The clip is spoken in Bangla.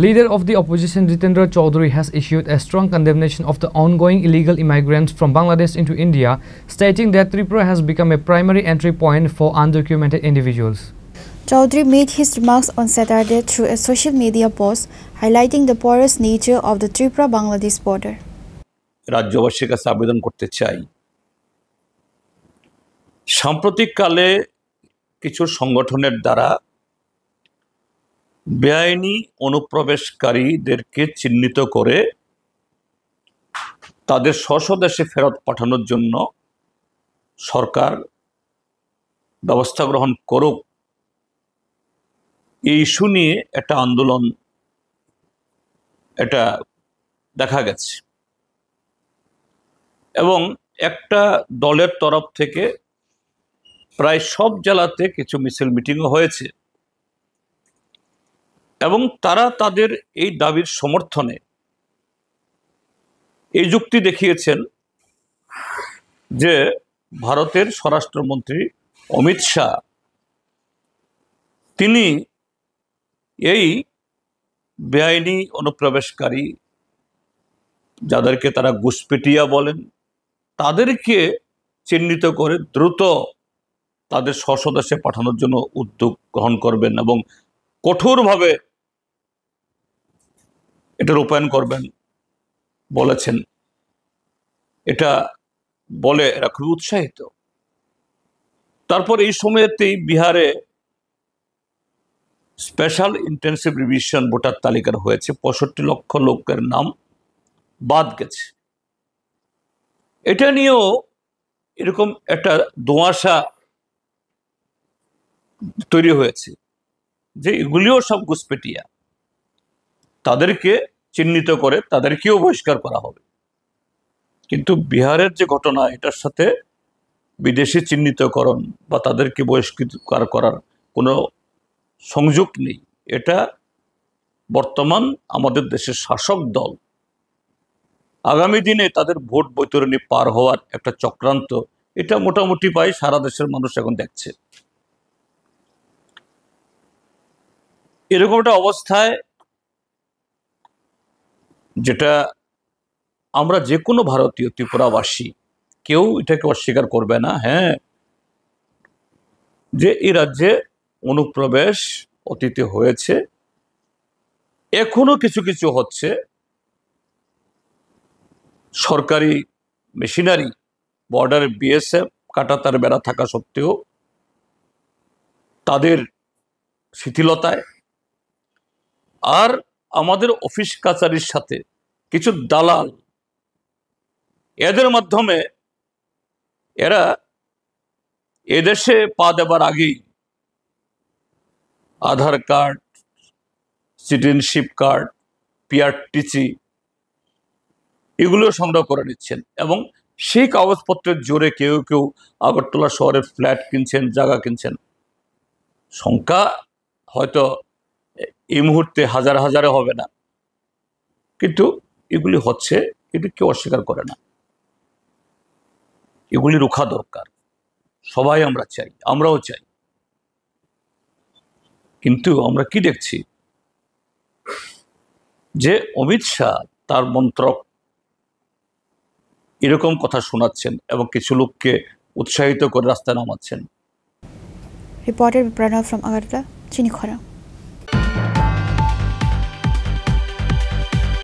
Leader of the opposition Jitendra Chaudhary has issued a strong condemnation of the ongoing illegal immigrants from Bangladesh into India, stating that Tripura has become a primary entry point for undocumented individuals. Chaudhary made his remarks on Saturday through a social media post, highlighting the porous nature of the Tripura-Bangladesh border. রাজ্যবাসীর কাছে আবেদন করতে চাই, সাম্প্রতিককালে কিছু সংগঠনের দ্বারা বেআইনি অনুপ্রবেশকারীদেরকে চিহ্নিত করে তাদের স্বদেশে ফেরত পাঠানোর জন্য সরকার ব্যবস্থা গ্রহণ করুক, এই ইস্যু নিয়ে একটা আন্দোলন এটা দেখা গেছে এবং একটা দলের তরফ থেকে প্রায় সব জেলাতে কিছু মিছিল মিটিংও হয়েছে এবং তারা তাদের এই দাবির সমর্থনে এই যুক্তি দেখিয়েছেন যে ভারতের স্বরাষ্ট্রমন্ত্রী অমিত শাহ তিনি এই বেআইনি অনুপ্রবেশকারী যাদেরকে তারা ঘুষপেটিয়া বলেন তাদেরকে চিহ্নিত করে দ্রুত তাদের স্বদেশে পাঠানোর জন্য উদ্যোগ গ্রহণ করবেন এবং কঠোরভাবে এটা রূপায়ণ করবেন বলেছেন। এটা বলে এরা খুব উৎসাহিত। তারপর এই সময়তেই বিহারে স্পেশাল ইন্টেন্সিভ রিভিশন ভোটার তালিকার হয়েছে, 65 লক্ষ লোকের নাম বাদ গেছে। এটা নিয়েও এরকম একটা ধোঁয়াশা তৈরি হয়েছে যে এগুলিও সব ঘুষপেটিয়া, তাদেরকে চিহ্নিত করে তাদেরকেও বহিষ্কার করা হবে। কিন্তু বিহারের যে ঘটনা, এটার সাথে বিদেশি চিহ্নিতকরণ বা তাদেরকে বহিষ্কার করার কোনো সংযোগ নেই। এটা বর্তমান আমাদের দেশের শাসক দল আগামী দিনে তাদের ভোট বৈতরণী পার হওয়ার একটা চক্রান্ত, এটা মোটামুটি পাই সারা দেশের মানুষ এখন দেখছে। এরকম একটা অবস্থায় যেটা আমরা যে কোনো ভারতীয় ত্রিপুরাবাসী কেউ এটাকে অস্বীকার করবে না, হ্যাঁ, যে এই রাজ্যে অনুপ্রবেশ অতীতে হয়েছে, এখনো কিছু কিছু হচ্ছে। সরকারি মেশিনারি, বর্ডারে বিএসএফ কাঁটাতার বেড়া থাকা সত্ত্বেও তাদের শিথিলতায় আর আমাদের অফিস কাছারির সাথে কিছু দালাল, এদের মাধ্যমে এরা এদেশে পা দেবার আগেই আধার কার্ড, সিটিজেনশিপ কার্ড, পিআরটিসি এগুলো সংগ্রহ করে নিচ্ছেন এবং সেই কাগজপত্রের জোরে কেউ কেউ আগরতলা শহরের ফ্ল্যাট কিনছেন, জায়গা কিনছেন। সংখ্যা হয়তো এই মুহূর্তে হাজার হাজারে হবে না, কিন্তু এগুলি হচ্ছে, এটি কেউ অস্বীকার করে না। এগুলি রোখা দরকার, সবাই আমরা চাই, আমরাও চাই। কিন্তু আমরা কি দেখছি যে অমিত শাহ তার মন্ত্রক এরকম কথা শোনাচ্ছেন এবং কিছু লোককে উৎসাহিত করে রাস্তায় নামাচ্ছেন। Reported by Pranav from Agartala, Chinikhara.